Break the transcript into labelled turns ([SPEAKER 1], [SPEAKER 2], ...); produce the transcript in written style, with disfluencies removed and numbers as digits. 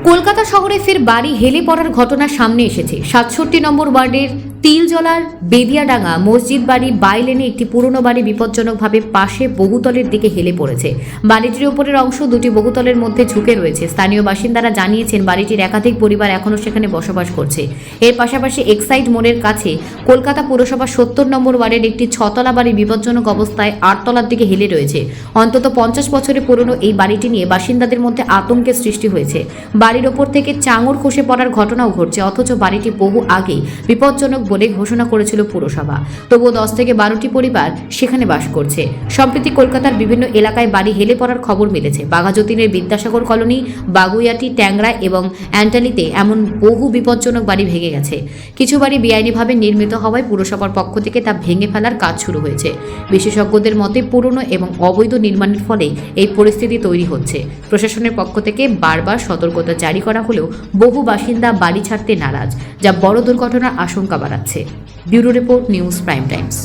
[SPEAKER 1] কলকাতা শহরে ফের বাড়ি হেলে পড়ার ঘটনা সামনে এসেছে। 67 নম্বর ওয়ার্ডের তিলজলার বেদিয়াডাঙ্গা মসজিদ বাড়ি বাইলেনে একটি পুরনো বাড়ি বিপজ্জনকভাবে পাশে বহুতলের দিকে হেলে পড়েছে। বাড়িটির উপরের অংশ দুটি বহুতলের মধ্যে ঝুঁকে রয়েছে। স্থানীয় বাসিন্দারা জানিয়েছেন বাড়িটির একাধিক পরিবার এখনও সেখানে বসবাস করছে। এর পাশাপাশি এক্সাইড মোড়ের কাছে কলকাতা পুরসভা 70 নম্বর ওয়ার্ডের একটি ছতলা বাড়ি বিপজ্জনক অবস্থায় 8 তলার দিকে হেলে রয়েছে। অন্তত 50 বছরের পুরনো এই বাড়িটি নিয়ে বাসিন্দাদের মধ্যে আতঙ্কের সৃষ্টি হয়েছে। বাড়ির ওপর থেকে চাঙড় খসে পড়ার ঘটনাও ঘটছে, অথচ বাড়িটি বহু আগেই বিপজ্জনক বলে ঘোষণা করেছিল পুরসভা। তবুও 10 থেকে 12টি পরিবার সেখানে বাস করছে। সম্প্রতি কলকাতার বিভিন্ন এলাকায় বাড়ি হেলে পড়ার খবর মিলেছে। বাঘাযতীনের বিদ্যাসাগর কলোনি, বাগুইয়াটি, ট্যাংরা এবং অ্যান্টালিতে এমন বহু বিপজ্জনক বাড়ি ভেঙে গেছে। কিছু বাড়ি বেআইনিভাবে নির্মিত হওয়ায় পুরসভার পক্ষ থেকে তা ভেঙে ফেলার কাজ শুরু হয়েছে। বিশেষজ্ঞদের মতে পুরনো এবং অবৈধ নির্মাণের ফলে এই পরিস্থিতি তৈরি হচ্ছে। প্রশাসনের পক্ষ থেকে বারবার সতর্কতা জারি করা হলেও বহু বাসিন্দা বাড়ি ছাড়তে নারাজ, যা বড় দুর্ঘটনার আশঙ্কা বাড়াচ্ছে। Bureau report, news prime Times.